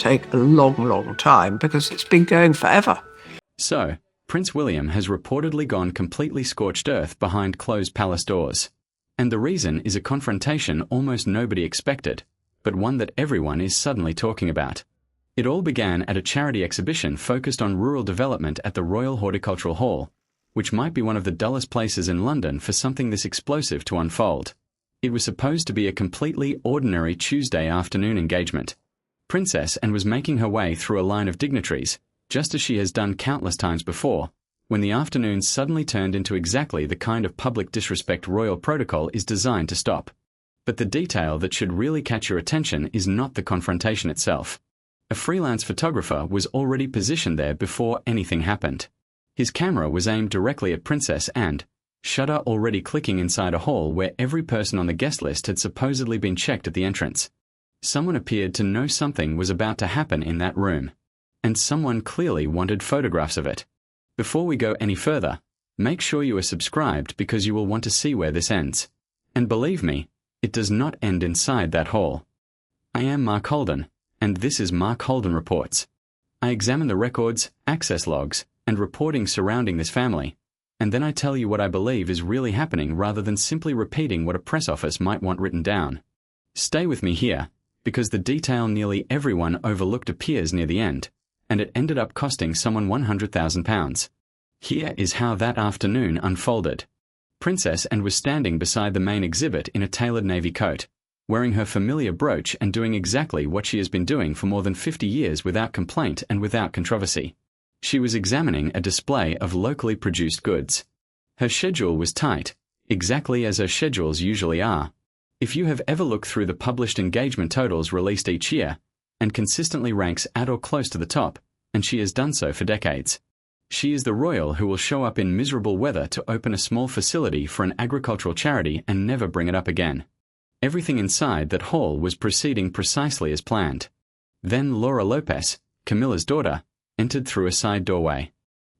take a long, long time because it's been going forever. So, Prince William has reportedly gone completely scorched earth behind closed palace doors. And the reason is a confrontation almost nobody expected, but one that everyone is suddenly talking about. It all began at a charity exhibition focused on rural development at the Royal Horticultural Hall, which might be one of the dullest places in London for something this explosive to unfold. It was supposed to be a completely ordinary Tuesday afternoon engagement. Princess Anne was making her way through a line of dignitaries, just as she has done countless times before, when the afternoon suddenly turned into exactly the kind of public disrespect royal protocol is designed to stop. But the detail that should really catch your attention is not the confrontation itself. A freelance photographer was already positioned there before anything happened. His camera was aimed directly at Princess Anne, shutter already clicking inside a hall where every person on the guest list had supposedly been checked at the entrance. Someone appeared to know something was about to happen in that room. And someone clearly wanted photographs of it. Before we go any further, make sure you are subscribed because you will want to see where this ends. And believe me, it does not end inside that hall. I am Mark Holden, and this is Mark Holden Reports. I examine the records, access logs, and reporting surrounding this family, and then I tell you what I believe is really happening rather than simply repeating what a press office might want written down. Stay with me here, because the detail nearly everyone overlooked appears near the end, and it ended up costing someone £100,000. Here is how that afternoon unfolded. Princess Anne was standing beside the main exhibit in a tailored navy coat, wearing her familiar brooch and doing exactly what she has been doing for more than 50 years without complaint and without controversy. She was examining a display of locally produced goods. Her schedule was tight, exactly as her schedules usually are. If you have ever looked through the published engagement totals released each year, and consistently ranks at or close to the top, and she has done so for decades. She is the royal who will show up in miserable weather to open a small facility for an agricultural charity and never bring it up again. Everything inside that hall was proceeding precisely as planned. Then Laura Lopez, Camilla's daughter, entered through a side doorway.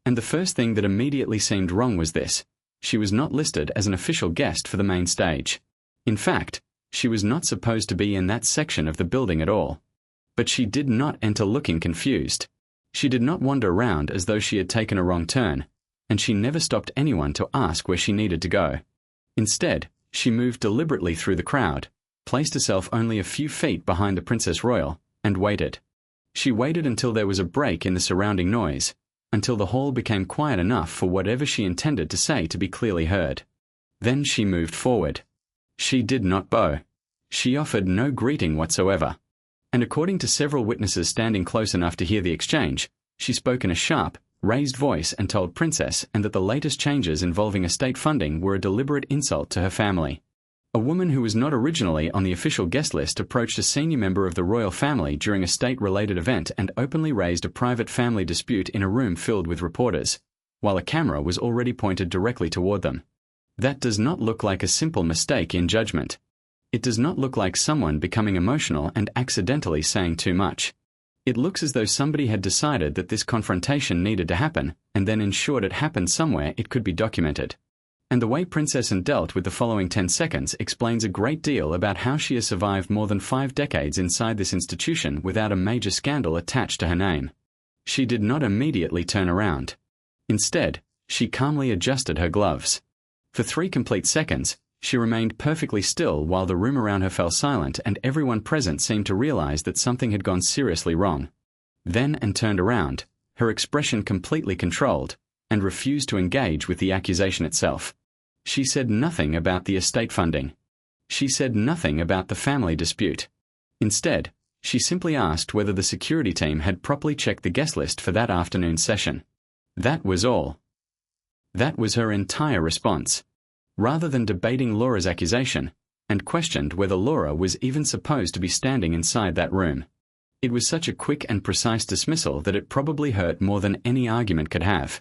And the first thing that immediately seemed wrong was this: she was not listed as an official guest for the main stage. In fact, she was not supposed to be in that section of the building at all. But she did not enter looking confused. She did not wander around as though she had taken a wrong turn, and she never stopped anyone to ask where she needed to go. Instead, she moved deliberately through the crowd, placed herself only a few feet behind the Princess Royal, and waited. She waited until there was a break in the surrounding noise, until the hall became quiet enough for whatever she intended to say to be clearly heard. Then she moved forward. She did not bow. She offered no greeting whatsoever. And according to several witnesses standing close enough to hear the exchange, she spoke in a sharp, raised voice and told Princess Anne that the latest changes involving estate funding were a deliberate insult to her family. A woman who was not originally on the official guest list approached a senior member of the royal family during a state-related event and openly raised a private family dispute in a room filled with reporters, while a camera was already pointed directly toward them. That does not look like a simple mistake in judgment. It does not look like someone becoming emotional and accidentally saying too much. It looks as though somebody had decided that this confrontation needed to happen, and then ensured it happened somewhere it could be documented. And the way Princess Anne dealt with the following 10 seconds explains a great deal about how she has survived more than 5 decades inside this institution without a major scandal attached to her name. She did not immediately turn around. Instead, she calmly adjusted her gloves. For 3 complete seconds, she remained perfectly still while the room around her fell silent and everyone present seemed to realize that something had gone seriously wrong. Then Anne turned around, her expression completely controlled, and refused to engage with the accusation itself. She said nothing about the estate funding. She said nothing about the family dispute. Instead, she simply asked whether the security team had properly checked the guest list for that afternoon's session. That was all. That was her entire response. Rather than debating Laura's accusation, and questioned whether Laura was even supposed to be standing inside that room. It was such a quick and precise dismissal that it probably hurt more than any argument could have,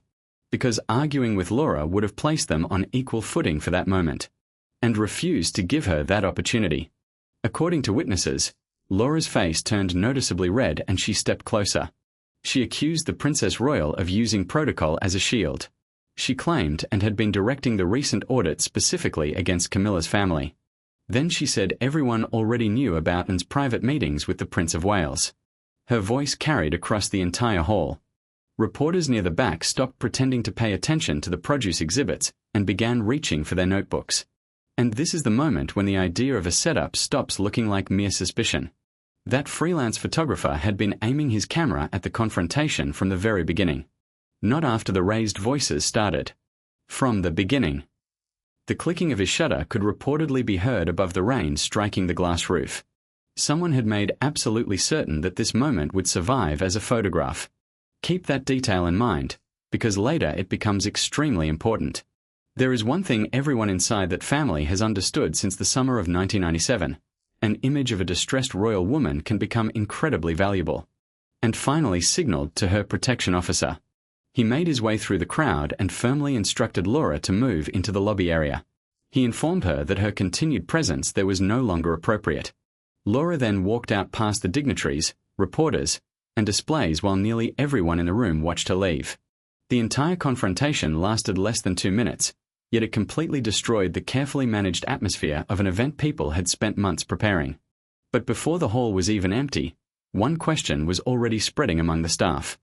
because arguing with Laura would have placed them on equal footing for that moment, and refused to give her that opportunity. According to witnesses, Laura's face turned noticeably red and she stepped closer. She accused the Princess Royal of using protocol as a shield. She claimed and had been directing the recent audit specifically against Camilla's family. Then she said everyone already knew about Anne's private meetings with the Prince of Wales. Her voice carried across the entire hall. Reporters near the back stopped pretending to pay attention to the produce exhibits and began reaching for their notebooks. And this is the moment when the idea of a setup stops looking like mere suspicion. That freelance photographer had been aiming his camera at the confrontation from the very beginning. Not after the raised voices started. From the beginning. The clicking of his shutter could reportedly be heard above the rain striking the glass roof. Someone had made absolutely certain that this moment would survive as a photograph. Keep that detail in mind, because later it becomes extremely important. There is one thing everyone inside that family has understood since the summer of 1997. An image of a distressed royal woman can become incredibly valuable. And finally signaled to her protection officer. He made his way through the crowd and firmly instructed Laura to move into the lobby area. He informed her that her continued presence there was no longer appropriate. Laura then walked out past the dignitaries, reporters, and displays while nearly everyone in the room watched her leave. The entire confrontation lasted less than 2 minutes, yet it completely destroyed the carefully managed atmosphere of an event people had spent months preparing. But before the hall was even empty, one question was already spreading among the staff.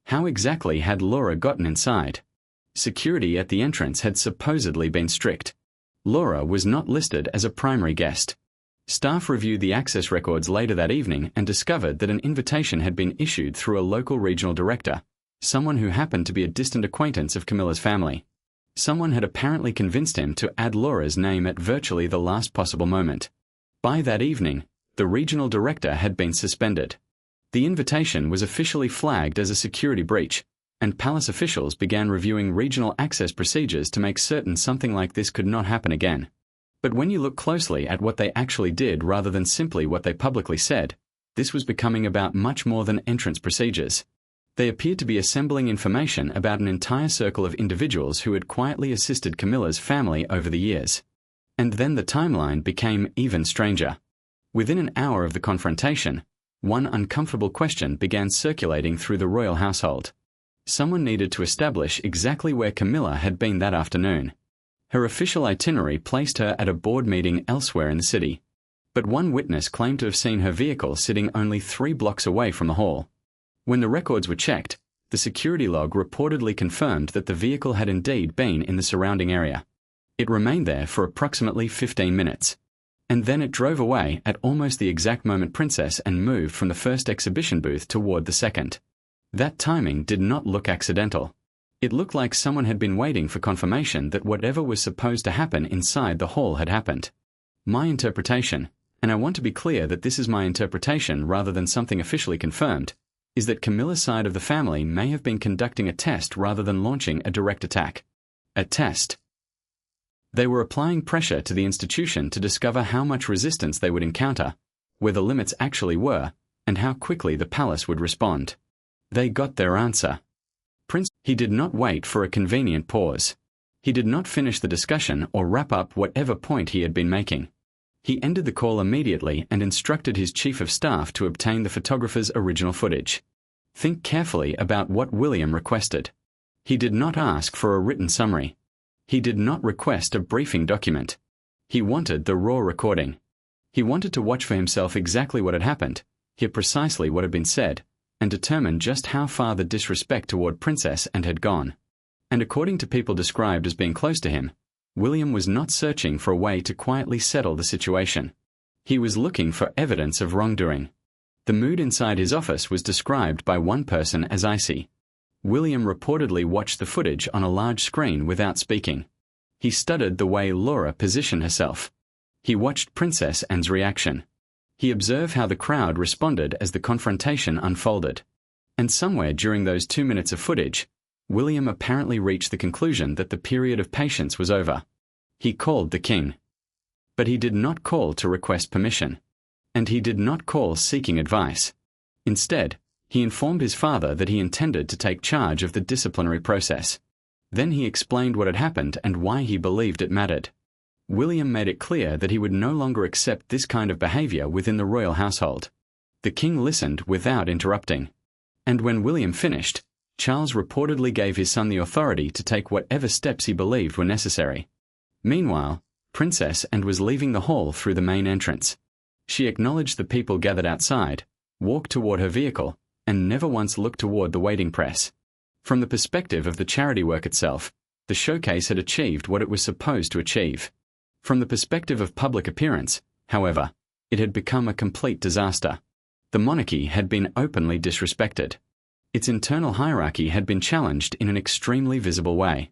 How exactly had Laura gotten inside? Security at the entrance had supposedly been strict. Laura was not listed as a primary guest. Staff reviewed the access records later that evening and discovered that an invitation had been issued through a local regional director, someone who happened to be a distant acquaintance of Camilla's family. Someone had apparently convinced him to add Laura's name at virtually the last possible moment. By that evening, the regional director had been suspended. The invitation was officially flagged as a security breach, and palace officials began reviewing regional access procedures to make certain something like this could not happen again. But when you look closely at what they actually did rather than simply what they publicly said, this was becoming about much more than entrance procedures. They appeared to be assembling information about an entire circle of individuals who had quietly assisted Camilla's family over the years. And then the timeline became even stranger. Within an hour of the confrontation, one uncomfortable question began circulating through the royal household. Someone needed to establish exactly where Camilla had been that afternoon. Her official itinerary placed her at a board meeting elsewhere in the city. But one witness claimed to have seen her vehicle sitting only 3 blocks away from the hall. When the records were checked, the security log reportedly confirmed that the vehicle had indeed been in the surrounding area. It remained there for approximately 15 minutes. And then it drove away at almost the exact moment Princess and moved from the first exhibition booth toward the second. That timing did not look accidental. It looked like someone had been waiting for confirmation that whatever was supposed to happen inside the hall had happened. My interpretation, and I want to be clear that this is my interpretation rather than something officially confirmed, is that Camilla's side of the family may have been conducting a test rather than launching a direct attack. A test. They were applying pressure to the institution to discover how much resistance they would encounter, where the limits actually were, and how quickly the palace would respond. They got their answer. He did not wait for a convenient pause. He did not finish the discussion or wrap up whatever point he had been making. He ended the call immediately and instructed his chief of staff to obtain the photographer's original footage. Think carefully about what William requested. He did not ask for a written summary. He did not request a briefing document. He wanted the raw recording. He wanted to watch for himself exactly what had happened, hear precisely what had been said, and determine just how far the disrespect toward Princess and had gone. And according to people described as being close to him, William was not searching for a way to quietly settle the situation. He was looking for evidence of wrongdoing. The mood inside his office was described by one person as icy. William reportedly watched the footage on a large screen without speaking. He studied the way Laura positioned herself. He watched Princess Anne's reaction. He observed how the crowd responded as the confrontation unfolded. And somewhere during those 2 minutes of footage, William apparently reached the conclusion that the period of patience was over. He called the king. But he did not call to request permission. And he did not call seeking advice. Instead, he informed his father that he intended to take charge of the disciplinary process. Then he explained what had happened and why he believed it mattered. William made it clear that he would no longer accept this kind of behavior within the royal household. The king listened without interrupting. And when William finished, Charles reportedly gave his son the authority to take whatever steps he believed were necessary. Meanwhile, Princess Anne was leaving the hall through the main entrance. She acknowledged the people gathered outside, walked toward her vehicle, and never once looked toward the waiting press. From the perspective of the charity work itself, the showcase had achieved what it was supposed to achieve. From the perspective of public appearance, however, it had become a complete disaster. The monarchy had been openly disrespected. Its internal hierarchy had been challenged in an extremely visible way.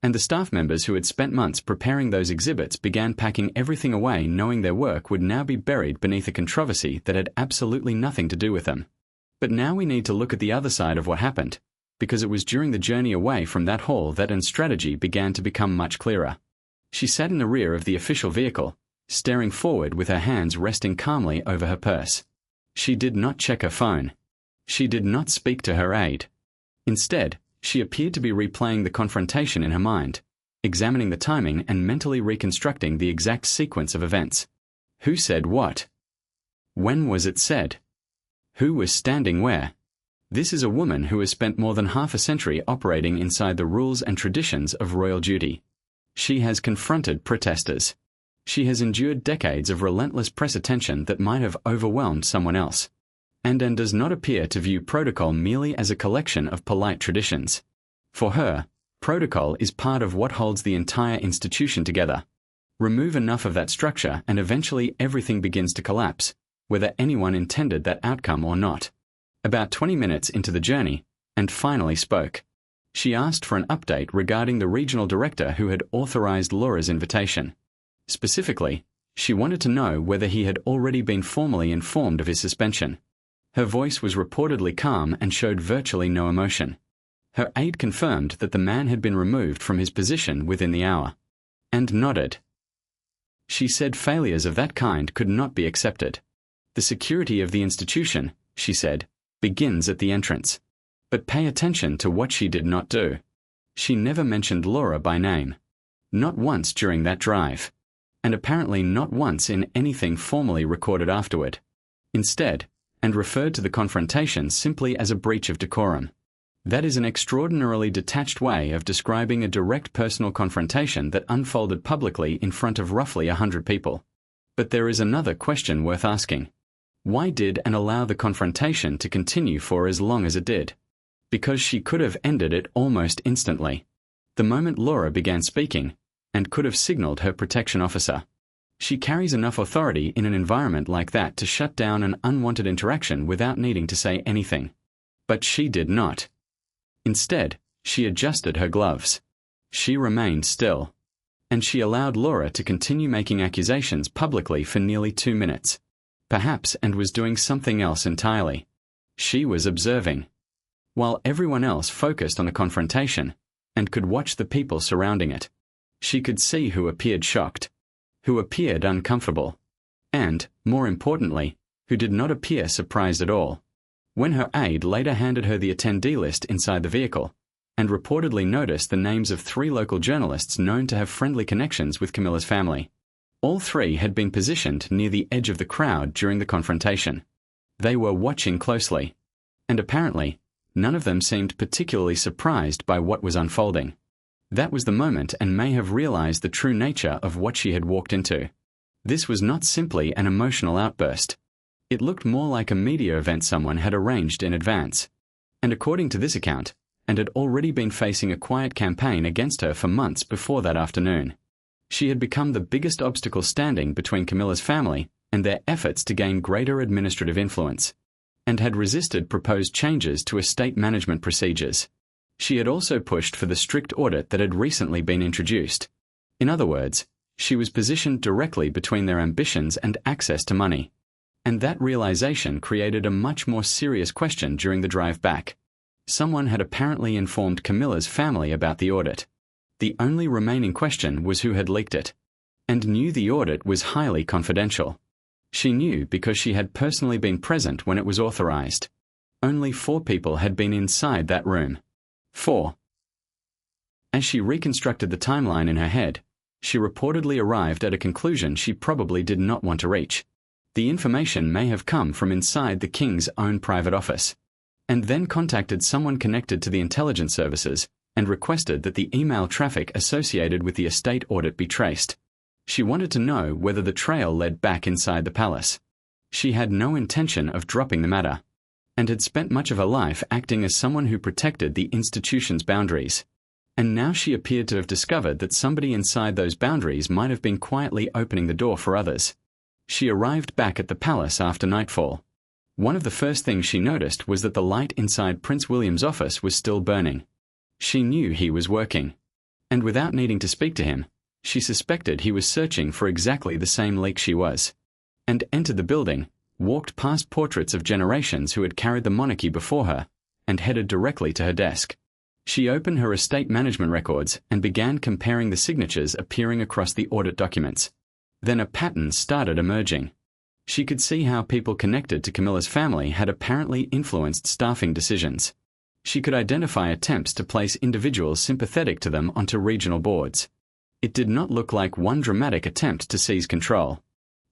And the staff members who had spent months preparing those exhibits began packing everything away, knowing their work would now be buried beneath a controversy that had absolutely nothing to do with them. But now we need to look at the other side of what happened, because it was during the journey away from that hall that Anne's strategy began to become much clearer. She sat in the rear of the official vehicle, staring forward with her hands resting calmly over her purse. She did not check her phone. She did not speak to her aide. Instead, she appeared to be replaying the confrontation in her mind, examining the timing and mentally reconstructing the exact sequence of events. Who said what? When was it said? Who was standing where? This is a woman who has spent more than half a century operating inside the rules and traditions of royal duty. She has confronted protesters. She has endured decades of relentless press attention that might have overwhelmed someone else. And does not appear to view protocol merely as a collection of polite traditions. For her, protocol is part of what holds the entire institution together. Remove enough of that structure and eventually everything begins to collapse, whether anyone intended that outcome or not. About 20 minutes into the journey, and finally spoke. She asked for an update regarding the regional director who had authorized Laura's invitation. Specifically, she wanted to know whether he had already been formally informed of his suspension. Her voice was reportedly calm and showed virtually no emotion. Her aide confirmed that the man had been removed from his position within the hour, and nodded. She said failures of that kind could not be accepted. The security of the institution, she said, begins at the entrance. But pay attention to what she did not do. She never mentioned Laura by name. Not once during that drive. And apparently not once in anything formally recorded afterward. Instead, and referred to the confrontation simply as a breach of decorum. That is an extraordinarily detached way of describing a direct personal confrontation that unfolded publicly in front of roughly 100 people. But there is another question worth asking. Why did Anne allow the confrontation to continue for as long as it did? Because she could have ended it almost instantly. The moment Laura began speaking, and could have signaled her protection officer. She carries enough authority in an environment like that to shut down an unwanted interaction without needing to say anything. But she did not. Instead, she adjusted her gloves. She remained still. And she allowed Laura to continue making accusations publicly for nearly 2 minutes. Perhaps and was doing something else entirely. She was observing. While everyone else focused on the confrontation, and could watch the people surrounding it. She could see who appeared shocked, who appeared uncomfortable, and, more importantly, who did not appear surprised at all. When her aide later handed her the attendee list inside the vehicle, and reportedly noticed the names of 3 local journalists known to have friendly connections with Camilla's family. All 3 had been positioned near the edge of the crowd during the confrontation. They were watching closely, and apparently, none of them seemed particularly surprised by what was unfolding. That was the moment Anne may have realized the true nature of what she had walked into. This was not simply an emotional outburst. It looked more like a media event someone had arranged in advance. And according to this account, Anne had already been facing a quiet campaign against her for months before that afternoon. She had become the biggest obstacle standing between Camilla's family and their efforts to gain greater administrative influence, and had resisted proposed changes to estate management procedures. She had also pushed for the strict audit that had recently been introduced. In other words, she was positioned directly between their ambitions and access to money. And that realization created a much more serious question during the drive back. Someone had apparently informed Camilla's family about the audit. The only remaining question was who had leaked it, and knew the audit was highly confidential. She knew because she had personally been present when it was authorized. Only 4 people had been inside that room. 4. As she reconstructed the timeline in her head, she reportedly arrived at a conclusion she probably did not want to reach. The information may have come from inside the king's own private office, and then contacted someone connected to the intelligence services and requested that the email traffic associated with the estate audit be traced. She wanted to know whether the trail led back inside the palace. She had no intention of dropping the matter, and had spent much of her life acting as someone who protected the institution's boundaries. And now she appeared to have discovered that somebody inside those boundaries might have been quietly opening the door for others. She arrived back at the palace after nightfall. One of the first things she noticed was that the light inside Prince William's office was still burning. She knew he was working, and without needing to speak to him, she suspected he was searching for exactly the same leak she was, and entered the building, walked past portraits of generations who had carried the monarchy before her, and headed directly to her desk. She opened her estate management records and began comparing the signatures appearing across the audit documents. Then a pattern started emerging. She could see how people connected to Camilla's family had apparently influenced staffing decisions. She could identify attempts to place individuals sympathetic to them onto regional boards. It did not look like one dramatic attempt to seize control.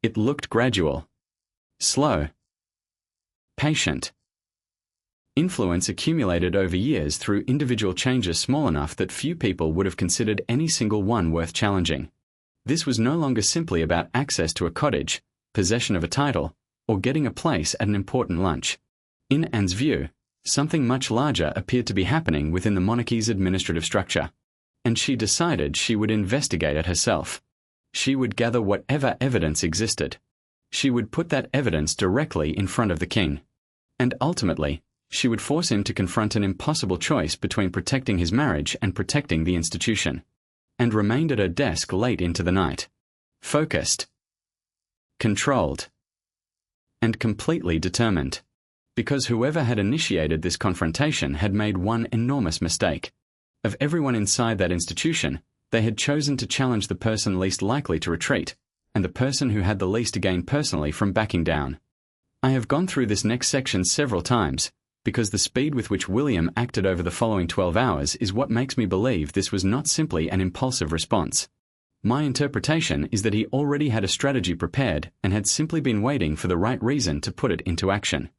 It looked gradual, slow, patient. Influence accumulated over years through individual changes small enough that few people would have considered any single one worth challenging. This was no longer simply about access to a cottage, possession of a title, or getting a place at an important lunch. In Anne's view, something much larger appeared to be happening within the monarchy's administrative structure, and she decided she would investigate it herself. She would gather whatever evidence existed. She would put that evidence directly in front of the king, and ultimately, she would force him to confront an impossible choice between protecting his marriage and protecting the institution, and remained at her desk late into the night, focused, controlled, and completely determined, because whoever had initiated this confrontation had made one enormous mistake. Of everyone inside that institution, they had chosen to challenge the person least likely to retreat, and the person who had the least to gain personally from backing down. I have gone through this next section several times, because the speed with which William acted over the following 12 hours is what makes me believe this was not simply an impulsive response. My interpretation is that he already had a strategy prepared and had simply been waiting for the right reason to put it into action.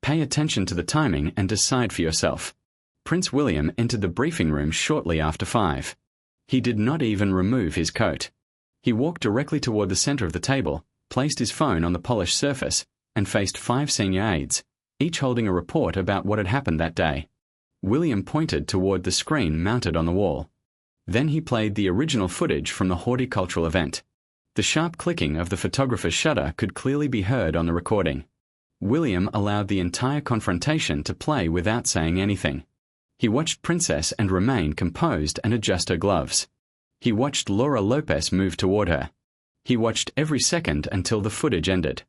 Pay attention to the timing and decide for yourself. Prince William entered the briefing room shortly after 5. He did not even remove his coat. He walked directly toward the center of the table, placed his phone on the polished surface, and faced 5 senior aides, each holding a report about what had happened that day. William pointed toward the screen mounted on the wall. Then he played the original footage from the horticultural event. The sharp clicking of the photographer's shutter could clearly be heard on the recording. William allowed the entire confrontation to play without saying anything. He watched Princess and remain composed and adjust her gloves. He watched Laura Lopez move toward her. He watched every second until the footage ended.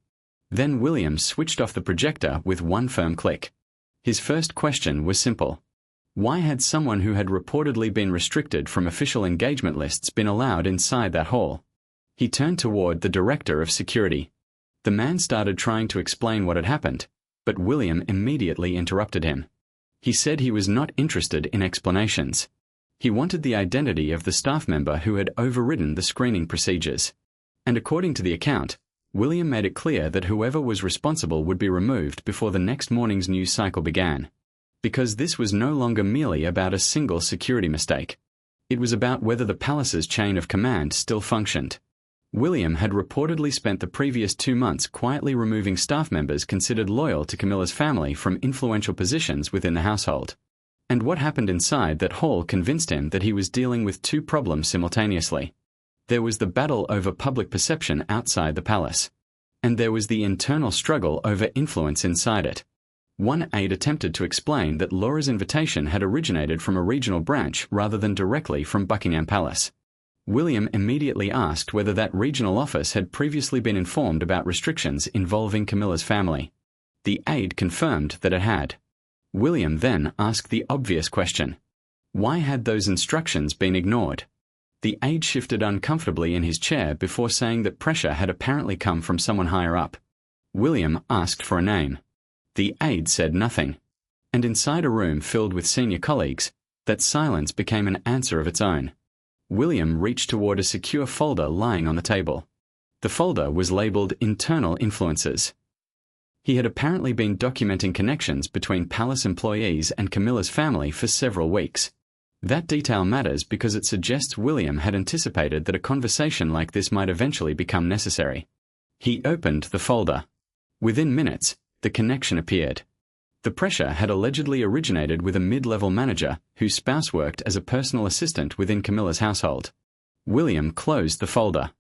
Then William switched off the projector with one firm click. His first question was simple. Why had someone who had reportedly been restricted from official engagement lists been allowed inside that hall? He turned toward the director of security. The man started trying to explain what had happened, but William immediately interrupted him. He said he was not interested in explanations. He wanted the identity of the staff member who had overridden the screening procedures. And according to the account, William made it clear that whoever was responsible would be removed before the next morning's news cycle began. Because this was no longer merely about a single security mistake. It was about whether the palace's chain of command still functioned. William had reportedly spent the previous 2 months quietly removing staff members considered loyal to Camilla's family from influential positions within the household. And what happened inside that hall convinced him that he was dealing with 2 problems simultaneously. There was the battle over public perception outside the palace, and there was the internal struggle over influence inside it. One aide attempted to explain that Laura's invitation had originated from a regional branch rather than directly from Buckingham Palace. William immediately asked whether that regional office had previously been informed about restrictions involving Camilla's family. The aide confirmed that it had. William then asked the obvious question. Why had those instructions been ignored? The aide shifted uncomfortably in his chair before saying that pressure had apparently come from someone higher up. William asked for a name. The aide said nothing. And inside a room filled with senior colleagues, that silence became an answer of its own. William reached toward a secure folder lying on the table. The folder was labeled Internal Influences. He had apparently been documenting connections between palace employees and Camilla's family for several weeks. That detail matters because it suggests William had anticipated that a conversation like this might eventually become necessary. He opened the folder. Within minutes, the connection appeared. The pressure had allegedly originated with a mid-level manager whose spouse worked as a personal assistant within Camilla's household. William closed the folder.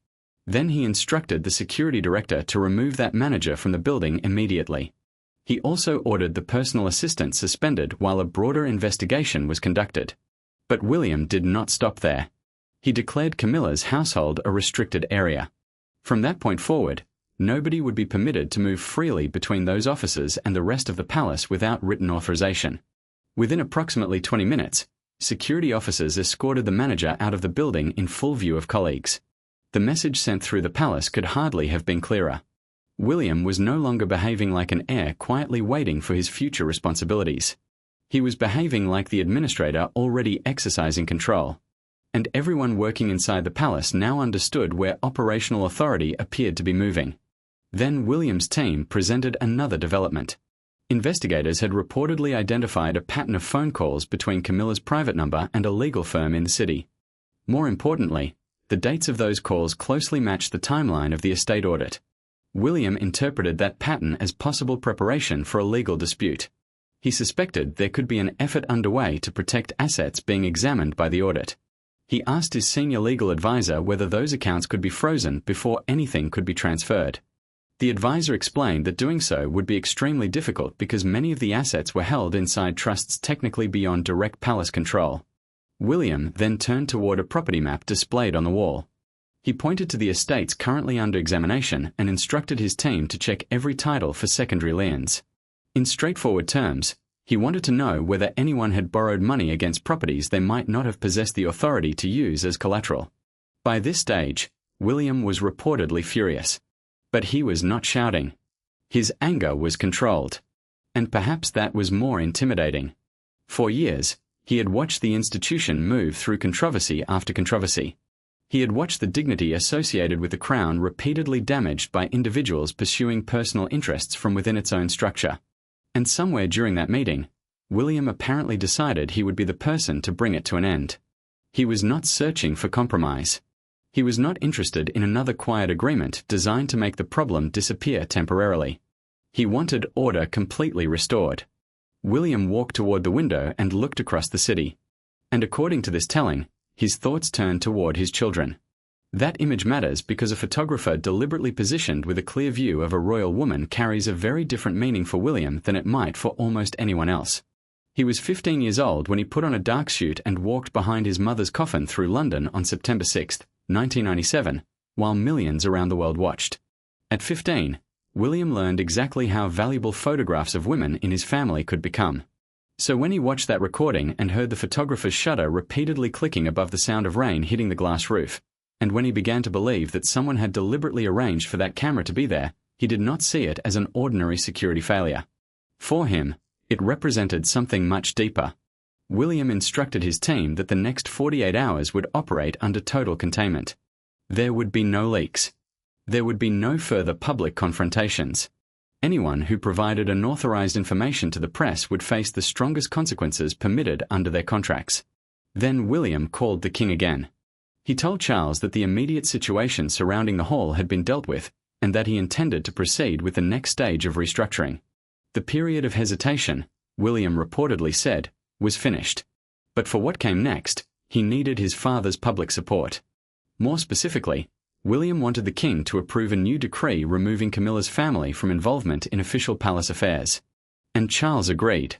Then he instructed the security director to remove that manager from the building immediately. He also ordered the personal assistant suspended while a broader investigation was conducted. But William did not stop there. He declared Camilla's household a restricted area. From that point forward, nobody would be permitted to move freely between those offices and the rest of the palace without written authorization. Within approximately 20 minutes, security officers escorted the manager out of the building in full view of colleagues. The message sent through the palace could hardly have been clearer. William was no longer behaving like an heir quietly waiting for his future responsibilities. He was behaving like the administrator already exercising control. And everyone working inside the palace now understood where operational authority appeared to be moving. Then William's team presented another development. Investigators had reportedly identified a pattern of phone calls between Camilla's private number and a legal firm in the city. More importantly, the dates of those calls closely matched the timeline of the estate audit. William interpreted that pattern as possible preparation for a legal dispute. He suspected there could be an effort underway to protect assets being examined by the audit. He asked his senior legal advisor whether those accounts could be frozen before anything could be transferred. The advisor explained that doing so would be extremely difficult because many of the assets were held inside trusts technically beyond direct palace control. William then turned toward a property map displayed on the wall. He pointed to the estates currently under examination and instructed his team to check every title for secondary liens. In straightforward terms, he wanted to know whether anyone had borrowed money against properties they might not have possessed the authority to use as collateral. By this stage, William was reportedly furious. But he was not shouting. His anger was controlled. And perhaps that was more intimidating. For years, he had watched the institution move through controversy after controversy. He had watched the dignity associated with the crown repeatedly damaged by individuals pursuing personal interests from within its own structure. And somewhere during that meeting, William apparently decided he would be the person to bring it to an end. He was not searching for compromise. He was not interested in another quiet agreement designed to make the problem disappear temporarily. He wanted order completely restored. William walked toward the window and looked across the city. And according to this telling, his thoughts turned toward his children. That image matters because a photographer deliberately positioned with a clear view of a royal woman carries a very different meaning for William than it might for almost anyone else. He was 15 years old when he put on a dark suit and walked behind his mother's coffin through London on September 6, 1997, while millions around the world watched. At 15, William learned exactly how valuable photographs of women in his family could become. So when he watched that recording and heard the photographer's shutter repeatedly clicking above the sound of rain hitting the glass roof, and when he began to believe that someone had deliberately arranged for that camera to be there, he did not see it as an ordinary security failure. For him, it represented something much deeper. William instructed his team that the next 48 hours would operate under total containment. There would be no leaks. There would be no further public confrontations. Anyone who provided unauthorized information to the press would face the strongest consequences permitted under their contracts. Then William called the king again. He told Charles that the immediate situation surrounding the hall had been dealt with, and that he intended to proceed with the next stage of restructuring. The period of hesitation, William reportedly said, was finished. But for what came next, he needed his father's public support. More specifically, William wanted the king to approve a new decree removing Camilla's family from involvement in official palace affairs. And Charles agreed.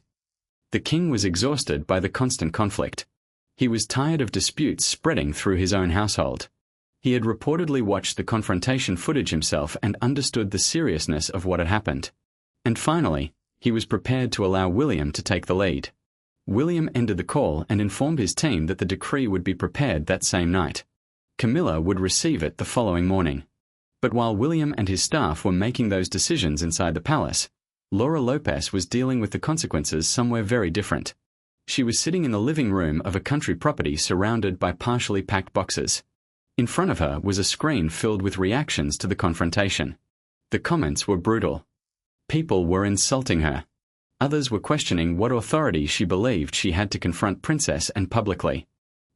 The king was exhausted by the constant conflict. He was tired of disputes spreading through his own household. He had reportedly watched the confrontation footage himself and understood the seriousness of what had happened. And finally, he was prepared to allow William to take the lead. William ended the call and informed his team that the decree would be prepared that same night. Camilla would receive it the following morning. But while William and his staff were making those decisions inside the palace, Laura Lopez was dealing with the consequences somewhere very different. She was sitting in the living room of a country property surrounded by partially packed boxes. In front of her was a screen filled with reactions to the confrontation. The comments were brutal. People were insulting her. Others were questioning what authority she believed she had to confront Princess and publicly.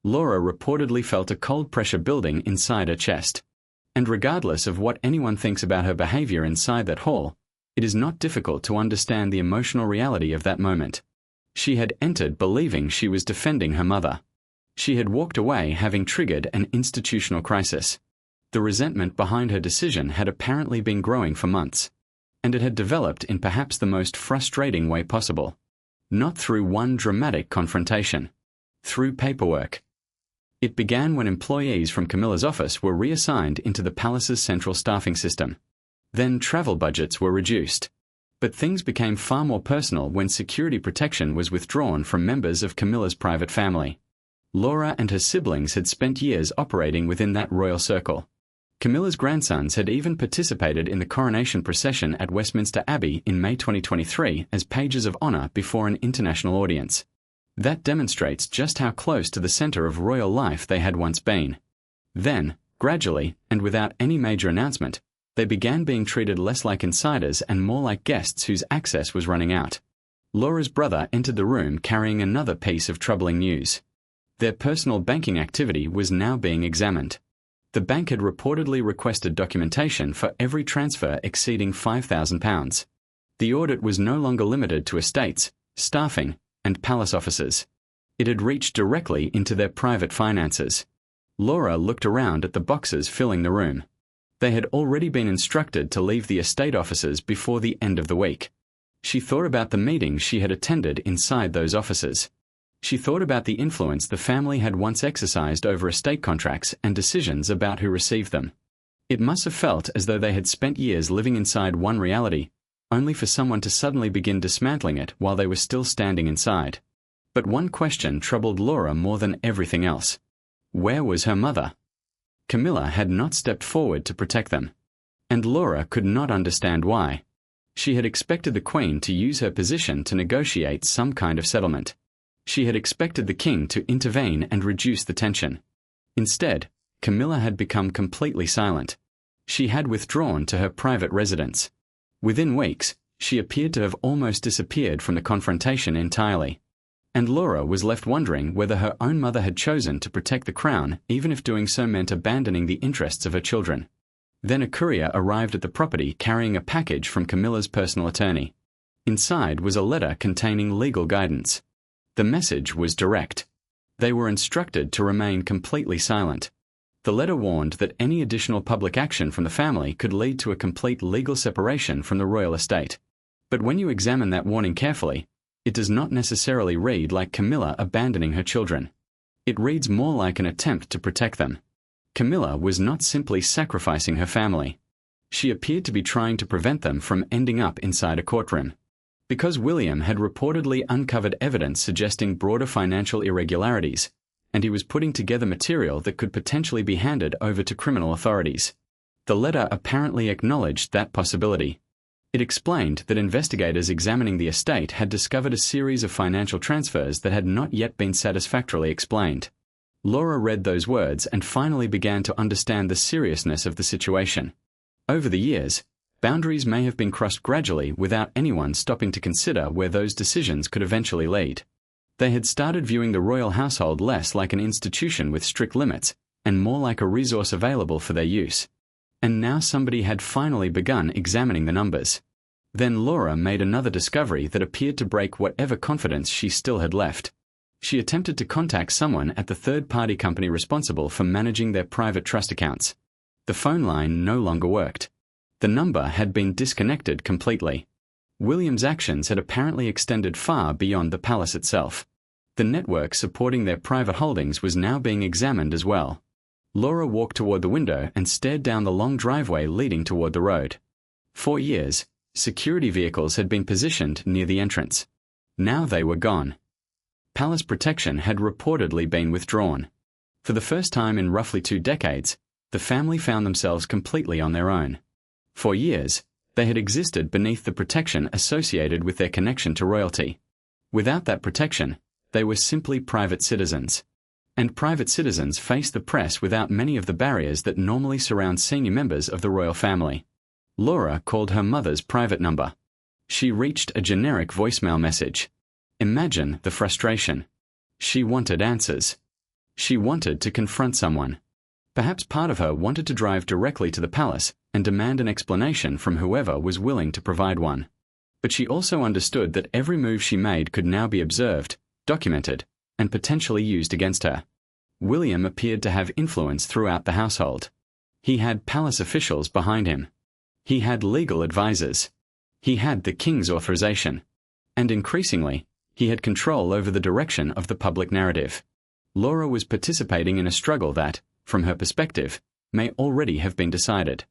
Laura reportedly felt a cold pressure building inside her chest. And regardless of what anyone thinks about her behavior inside that hall, It is not difficult to understand the emotional reality of that moment. She had entered believing she was defending her mother. She had walked away having triggered an institutional crisis. The resentment behind her decision had apparently been growing for months, and it had developed in perhaps the most frustrating way possible. Not through one dramatic confrontation. Through paperwork. It began when employees from Camilla's office were reassigned into the palace's central staffing system. Then travel budgets were reduced. But things became far more personal when security protection was withdrawn from members of Camilla's private family. Laura and her siblings had spent years operating within that royal circle. Camilla's grandsons had even participated in the coronation procession at Westminster Abbey in May 2023 as pages of honor before an international audience. That demonstrates just how close to the center of royal life they had once been. Then, gradually, and without any major announcement, they began being treated less like insiders and more like guests whose access was running out. Laura's brother entered the room carrying another piece of troubling news. Their personal banking activity was now being examined. The bank had reportedly requested documentation for every transfer exceeding £5,000. The audit was no longer limited to estates, staffing, and palace offices. It had reached directly into their private finances. Laura looked around at the boxes filling the room. They had already been instructed to leave the estate offices before the end of the week. She thought about the meetings she had attended inside those offices. She thought about the influence the family had once exercised over estate contracts and decisions about who received them. It must have felt as though they had spent years living inside one reality, only for someone to suddenly begin dismantling it while they were still standing inside. But one question troubled Laura more than everything else. Where was her mother? Camilla had not stepped forward to protect them. And Laura could not understand why. She had expected the Queen to use her position to negotiate some kind of settlement. She had expected the king to intervene and reduce the tension. Instead, Camilla had become completely silent. She had withdrawn to her private residence. Within weeks, she appeared to have almost disappeared from the confrontation entirely. And Laura was left wondering whether her own mother had chosen to protect the crown, even if doing so meant abandoning the interests of her children. Then a courier arrived at the property carrying a package from Camilla's personal attorney. Inside was a letter containing legal guidance. The message was direct. They were instructed to remain completely silent. The letter warned that any additional public action from the family could lead to a complete legal separation from the royal estate. But when you examine that warning carefully, it does not necessarily read like Camilla abandoning her children. It reads more like an attempt to protect them. Camilla was not simply sacrificing her family. She appeared to be trying to prevent them from ending up inside a courtroom. Because William had reportedly uncovered evidence suggesting broader financial irregularities, and he was putting together material that could potentially be handed over to criminal authorities. The letter apparently acknowledged that possibility. It explained that investigators examining the estate had discovered a series of financial transfers that had not yet been satisfactorily explained. Laura read those words and finally began to understand the seriousness of the situation. Over the years, boundaries may have been crossed gradually without anyone stopping to consider where those decisions could eventually lead. They had started viewing the royal household less like an institution with strict limits and more like a resource available for their use. And now somebody had finally begun examining the numbers. Then Laura made another discovery that appeared to break whatever confidence she still had left. She attempted to contact someone at the third-party company responsible for managing their private trust accounts. The phone line no longer worked. The number had been disconnected completely. William's actions had apparently extended far beyond the palace itself. The network supporting their private holdings was now being examined as well. Laura walked toward the window and stared down the long driveway leading toward the road. For years, security vehicles had been positioned near the entrance. Now they were gone. Palace protection had reportedly been withdrawn. For the first time in roughly 2 decades, the family found themselves completely on their own. For years, they had existed beneath the protection associated with their connection to royalty. Without that protection, they were simply private citizens. And private citizens face the press without many of the barriers that normally surround senior members of the royal family. Laura called her mother's private number. She reached a generic voicemail message. Imagine the frustration. She wanted answers. She wanted to confront someone. Perhaps part of her wanted to drive directly to the palace and demand an explanation from whoever was willing to provide one. But she also understood that every move she made could now be observed, documented, and potentially used against her. William appeared to have influence throughout the household. He had palace officials behind him. He had legal advisors. He had the king's authorization. And increasingly, he had control over the direction of the public narrative. Laura was participating in a struggle that, from her perspective, may already have been decided.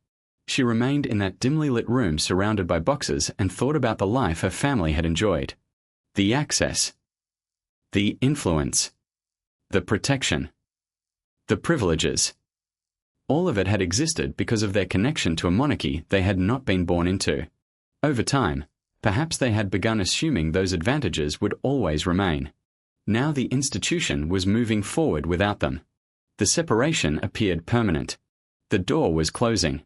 She remained in that dimly lit room surrounded by boxes and thought about the life her family had enjoyed. The access. The influence. The protection. The privileges. All of it had existed because of their connection to a monarchy they had not been born into. Over time, perhaps they had begun assuming those advantages would always remain. Now the institution was moving forward without them. The separation appeared permanent. The door was closing.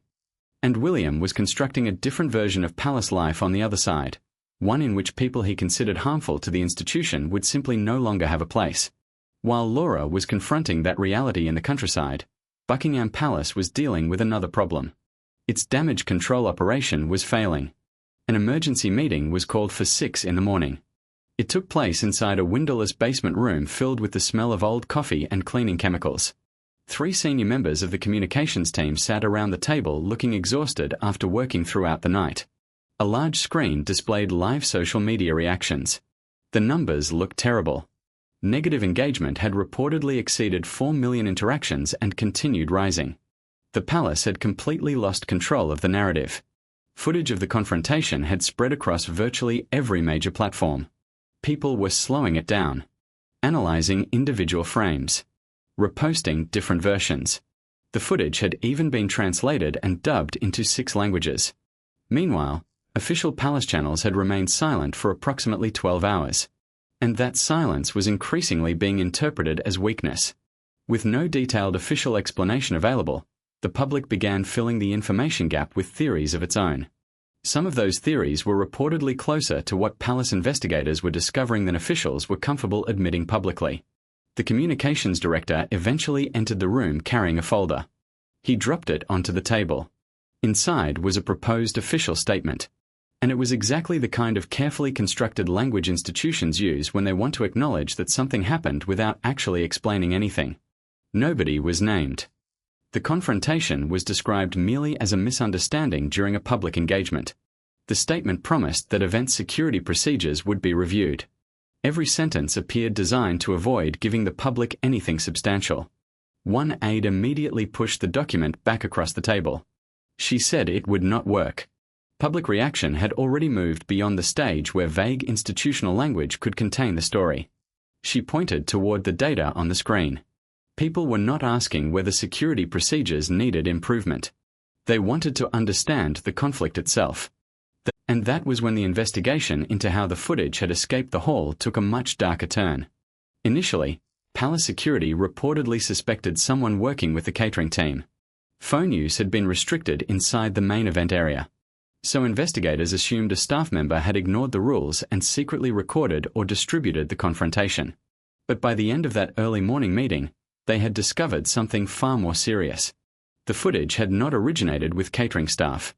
And William was constructing a different version of palace life on the other side, one in which people he considered harmful to the institution would simply no longer have a place. While Laura was confronting that reality in the countryside, Buckingham Palace was dealing with another problem. Its damage control operation was failing. An emergency meeting was called for 6 in the morning. It took place inside a windowless basement room filled with the smell of old coffee and cleaning chemicals. 3 senior members of the communications team sat around the table looking exhausted after working throughout the night. A large screen displayed live social media reactions. The numbers looked terrible. Negative engagement had reportedly exceeded 4 million interactions and continued rising. The palace had completely lost control of the narrative. Footage of the confrontation had spread across virtually every major platform. People were slowing it down, analyzing individual frames, reposting different versions. The footage had even been translated and dubbed into 6 languages. Meanwhile, official palace channels had remained silent for approximately 12 hours. And that silence was increasingly being interpreted as weakness. With no detailed official explanation available, the public began filling the information gap with theories of its own. Some of those theories were reportedly closer to what palace investigators were discovering than officials were comfortable admitting publicly. The communications director eventually entered the room carrying a folder. He dropped it onto the table. Inside was a proposed official statement. And it was exactly the kind of carefully constructed language institutions use when they want to acknowledge that something happened without actually explaining anything. Nobody was named. The confrontation was described merely as a misunderstanding during a public engagement. The statement promised that event security procedures would be reviewed. Every sentence appeared designed to avoid giving the public anything substantial. One aide immediately pushed the document back across the table. She said it would not work. Public reaction had already moved beyond the stage where vague institutional language could contain the story. She pointed toward the data on the screen. People were not asking whether security procedures needed improvement. They wanted to understand the conflict itself. And that was when the investigation into how the footage had escaped the hall took a much darker turn. Initially, palace security reportedly suspected someone working with the catering team. Phone use had been restricted inside the main event area. So investigators assumed a staff member had ignored the rules and secretly recorded or distributed the confrontation. But by the end of that early morning meeting, they had discovered something far more serious. The footage had not originated with catering staff.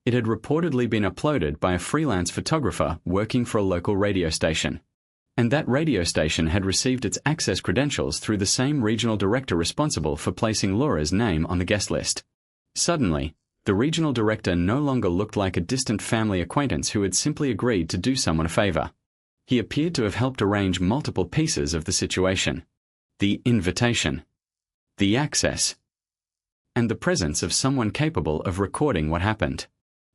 It had reportedly been uploaded by a freelance photographer working for a local radio station. And that radio station had received its access credentials through the same regional director responsible for placing Laura's name on the guest list. Suddenly, the regional director no longer looked like a distant family acquaintance who had simply agreed to do someone a favor. He appeared to have helped arrange multiple pieces of the situation. The invitation, the access, and the presence of someone capable of recording what happened.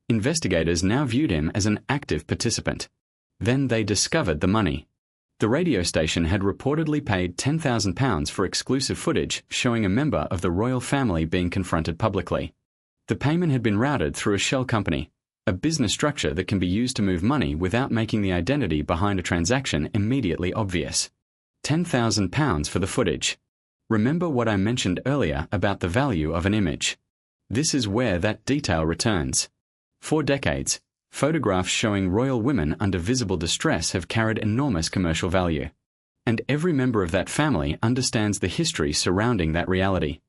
Investigators now viewed him as an active participant. Then they discovered the money. The radio station had reportedly paid £10,000 for exclusive footage showing a member of the royal family being confronted publicly. The payment had been routed through a shell company, a business structure that can be used to move money without making the identity behind a transaction immediately obvious. £10,000 for the footage. Remember what I mentioned earlier about the value of an image. This is where that detail returns. For decades, photographs showing royal women under visible distress have carried enormous commercial value. And every member of that family understands the history surrounding that reality.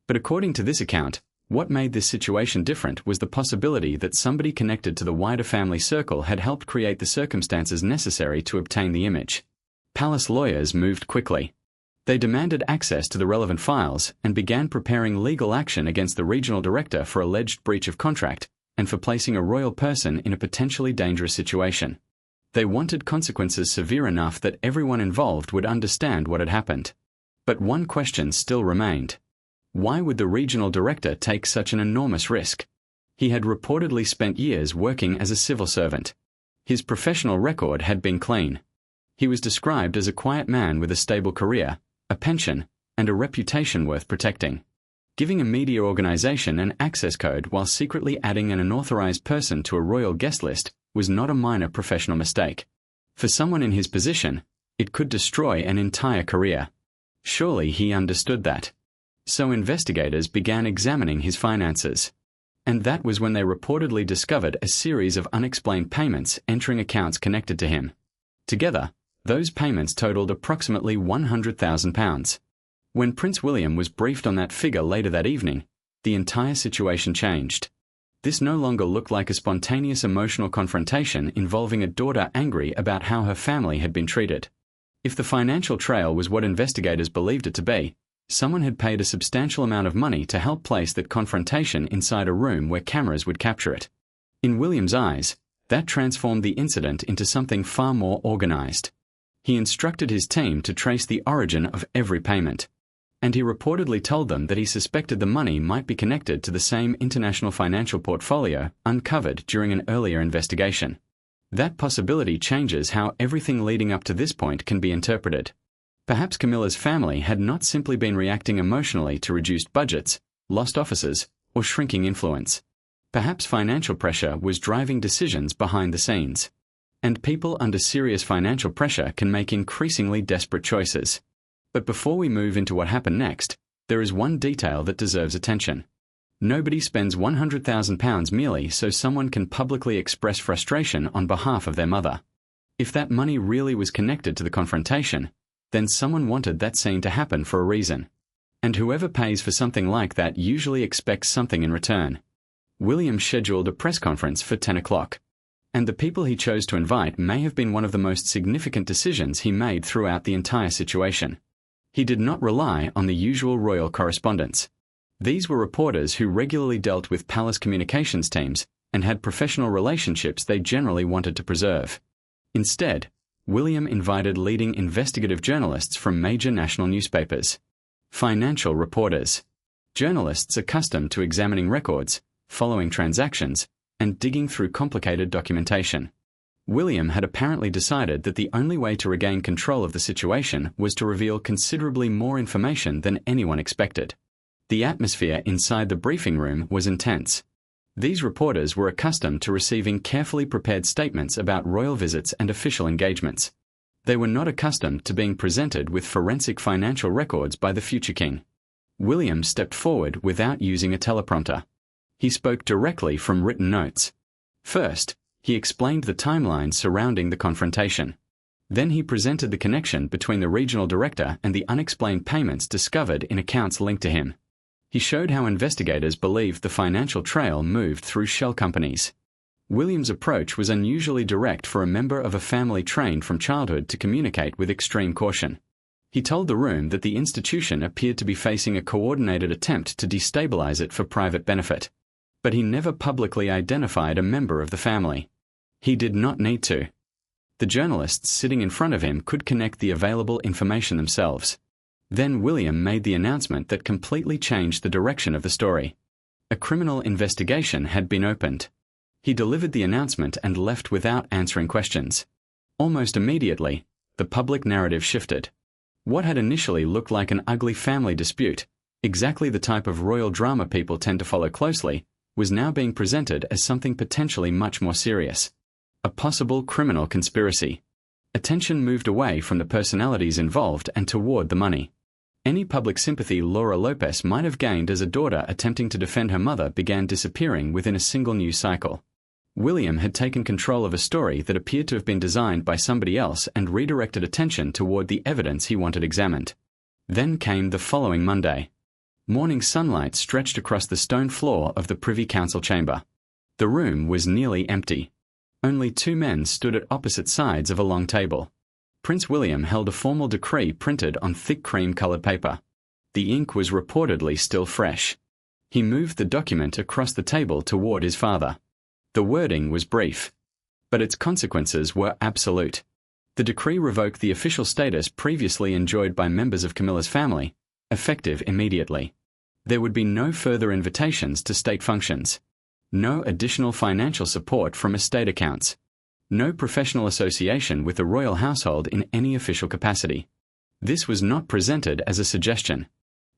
But according to this account, what made this situation different was the possibility that somebody connected to the wider family circle had helped create the circumstances necessary to obtain the image. Palace lawyers moved quickly. They demanded access to the relevant files and began preparing legal action against the regional director for alleged breach of contract and for placing a royal person in a potentially dangerous situation. They wanted consequences severe enough that everyone involved would understand what had happened. But one question still remained. Why would the regional director take such an enormous risk? He had reportedly spent years working as a civil servant. His professional record had been clean. He was described as a quiet man with a stable career, a pension, and a reputation worth protecting. Giving a media organization an access code while secretly adding an unauthorized person to a royal guest list was not a minor professional mistake. For someone in his position, it could destroy an entire career. Surely he understood that. So investigators began examining his finances. And that was when they reportedly discovered a series of unexplained payments entering accounts connected to him. Together, those payments totaled approximately £100,000. When Prince William was briefed on that figure later that evening, the entire situation changed. This no longer looked like a spontaneous emotional confrontation involving a daughter angry about how her family had been treated. If the financial trail was what investigators believed it to be, someone had paid a substantial amount of money to help place that confrontation inside a room where cameras would capture it. In William's eyes, that transformed the incident into something far more organized. He instructed his team to trace the origin of every payment. And he reportedly told them that he suspected the money might be connected to the same international financial portfolio uncovered during an earlier investigation. That possibility changes how everything leading up to this point can be interpreted. Perhaps Camilla's family had not simply been reacting emotionally to reduced budgets, lost offices, or shrinking influence. Perhaps financial pressure was driving decisions behind the scenes. And people under serious financial pressure can make increasingly desperate choices. But before we move into what happened next, there is one detail that deserves attention. Nobody spends £100,000 merely so someone can publicly express frustration on behalf of their mother. If that money really was connected to the confrontation, then someone wanted that scene to happen for a reason. And whoever pays for something like that usually expects something in return. William scheduled a press conference for 10 o'clock. And the people he chose to invite may have been one of the most significant decisions he made throughout the entire situation. He did not rely on the usual royal correspondence. These were reporters who regularly dealt with palace communications teams and had professional relationships they generally wanted to preserve. Instead, William invited leading investigative journalists from major national newspapers. Financial reporters. Journalists accustomed to examining records, following transactions, and digging through complicated documentation. William had apparently decided that the only way to regain control of the situation was to reveal considerably more information than anyone expected. The atmosphere inside the briefing room was intense. These reporters were accustomed to receiving carefully prepared statements about royal visits and official engagements. They were not accustomed to being presented with forensic financial records by the future king. William stepped forward without using a teleprompter. He spoke directly from written notes. First, he explained the timeline surrounding the confrontation. Then he presented the connection between the regional director and the unexplained payments discovered in accounts linked to him. He showed how investigators believed the financial trail moved through shell companies. William's approach was unusually direct for a member of a family trained from childhood to communicate with extreme caution. He told the room that the institution appeared to be facing a coordinated attempt to destabilize it for private benefit. But he never publicly identified a member of the family. He did not need to. The journalists sitting in front of him could connect the available information themselves. Then William made the announcement that completely changed the direction of the story. A criminal investigation had been opened. He delivered the announcement and left without answering questions. Almost immediately, the public narrative shifted. What had initially looked like an ugly family dispute, exactly the type of royal drama people tend to follow closely, was now being presented as something potentially much more serious. A possible criminal conspiracy. Attention moved away from the personalities involved and toward the money. Any public sympathy Laura Lopez might have gained as a daughter attempting to defend her mother began disappearing within a single news cycle. William had taken control of a story that appeared to have been designed by somebody else and redirected attention toward the evidence he wanted examined. Then came the following Monday. Morning sunlight stretched across the stone floor of the Privy Council chamber. The room was nearly empty. Only two men stood at opposite sides of a long table. Prince William held a formal decree printed on thick cream-coloured paper. The ink was reportedly still fresh. He moved the document across the table toward his father. The wording was brief, but its consequences were absolute. The decree revoked the official status previously enjoyed by members of Camilla's family, effective immediately. There would be no further invitations to state functions. No additional financial support from estate accounts. No professional association with the royal household in any official capacity. This was not presented as a suggestion.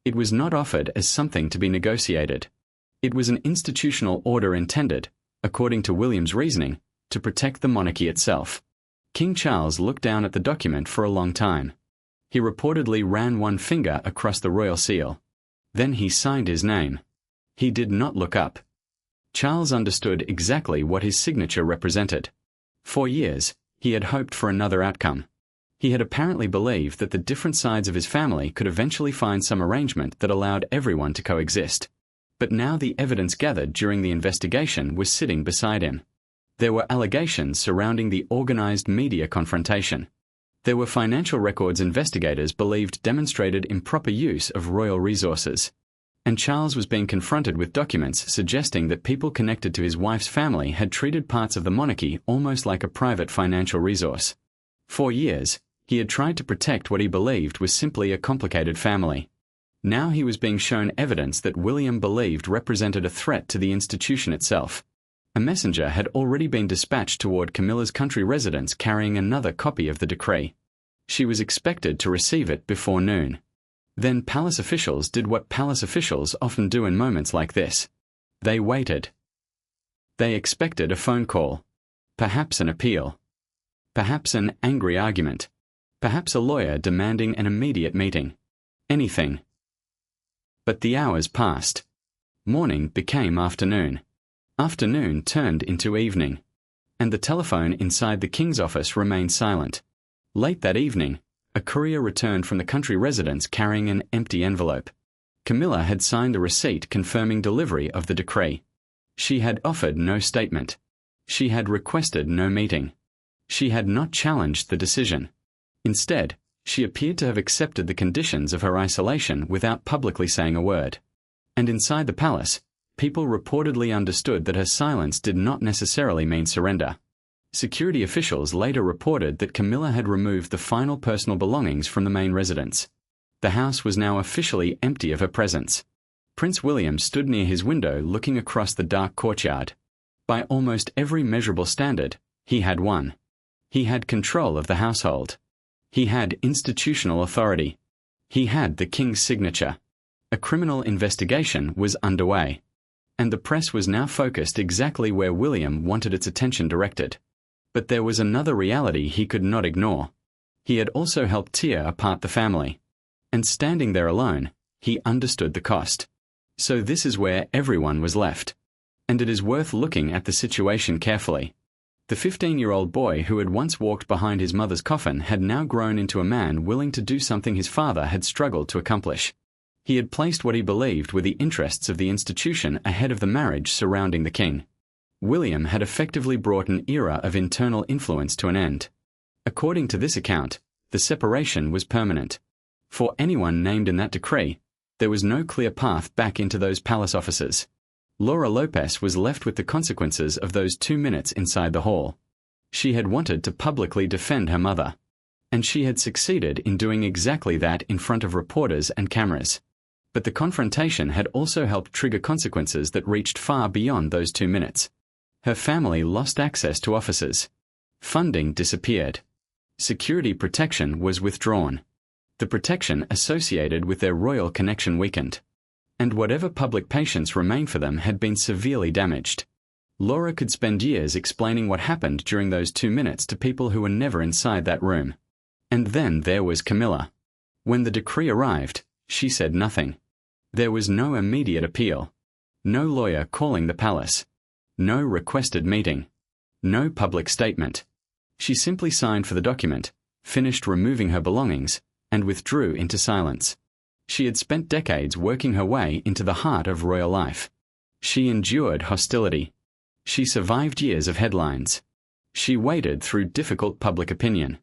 It was not offered as something to be negotiated. It was an institutional order intended, according to William's reasoning, to protect the monarchy itself. King Charles looked down at the document for a long time. He reportedly ran one finger across the royal seal. Then he signed his name. He did not look up. Charles understood exactly what his signature represented. For years, he had hoped for another outcome. He had apparently believed that the different sides of his family could eventually find some arrangement that allowed everyone to coexist. But now the evidence gathered during the investigation was sitting beside him. There were allegations surrounding the organized media confrontation. There were financial records investigators believed demonstrated improper use of royal resources. And Charles was being confronted with documents suggesting that people connected to his wife's family had treated parts of the monarchy almost like a private financial resource. For years, he had tried to protect what he believed was simply a complicated family. Now he was being shown evidence that William believed represented a threat to the institution itself. A messenger had already been dispatched toward Camilla's country residence carrying another copy of the decree. She was expected to receive it before noon. Then palace officials did what palace officials often do in moments like this. They waited. They expected a phone call. Perhaps an appeal. Perhaps an angry argument. Perhaps a lawyer demanding an immediate meeting. Anything. But the hours passed. Morning became afternoon. Afternoon turned into evening. And the telephone inside the king's office remained silent. Late that evening, a courier returned from the country residence carrying an empty envelope. Camilla had signed a receipt confirming delivery of the decree. She had offered no statement. She had requested no meeting. She had not challenged the decision. Instead, she appeared to have accepted the conditions of her isolation without publicly saying a word. And inside the palace, people reportedly understood that her silence did not necessarily mean surrender. Security officials later reported that Camilla had removed the final personal belongings from the main residence. The house was now officially empty of her presence. Prince William stood near his window looking across the dark courtyard. By almost every measurable standard, he had won. He had control of the household. He had institutional authority. He had the king's signature. A criminal investigation was underway. And the press was now focused exactly where William wanted its attention directed. But there was another reality he could not ignore. He had also helped tear apart the family. And standing there alone, he understood the cost. So this is where everyone was left. And it is worth looking at the situation carefully. The 15-year-old boy who had once walked behind his mother's coffin had now grown into a man willing to do something his father had struggled to accomplish. He had placed what he believed were the interests of the institution ahead of the marriage surrounding the king. William had effectively brought an era of internal influence to an end. According to this account, the separation was permanent. For anyone named in that decree, there was no clear path back into those palace offices. Laura Lopez was left with the consequences of those 2 minutes inside the hall. She had wanted to publicly defend her mother. And she had succeeded in doing exactly that in front of reporters and cameras. But the confrontation had also helped trigger consequences that reached far beyond those 2 minutes. Her family lost access to offices. Funding disappeared. Security protection was withdrawn. The protection associated with their royal connection weakened. And whatever public patience remained for them had been severely damaged. Laura could spend years explaining what happened during those 2 minutes to people who were never inside that room. And then there was Camilla. When the decree arrived, she said nothing. There was no immediate appeal. No lawyer calling the palace. No requested meeting. No public statement. She simply signed for the document, finished removing her belongings, and withdrew into silence. She had spent decades working her way into the heart of royal life. She endured hostility. She survived years of headlines. She waded through difficult public opinion.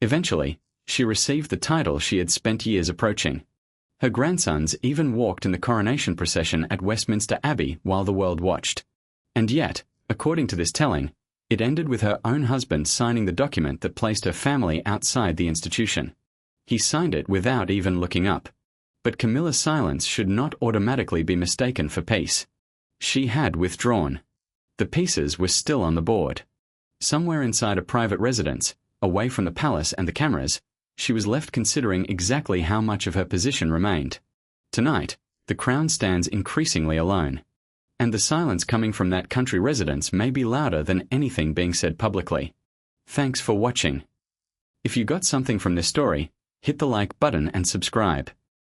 Eventually, she received the title she had spent years approaching. Her grandsons even walked in the coronation procession at Westminster Abbey while the world watched. And yet, according to this telling, it ended with her own husband signing the document that placed her family outside the institution. He signed it without even looking up. But Camilla's silence should not automatically be mistaken for peace. She had withdrawn. The pieces were still on the board. Somewhere inside a private residence, away from the palace and the cameras, she was left considering exactly how much of her position remained. Tonight, the crown stands increasingly alone. And the silence coming from that country residence may be louder than anything being said publicly. Thanks for watching. If you got something from this story, hit the like button and subscribe.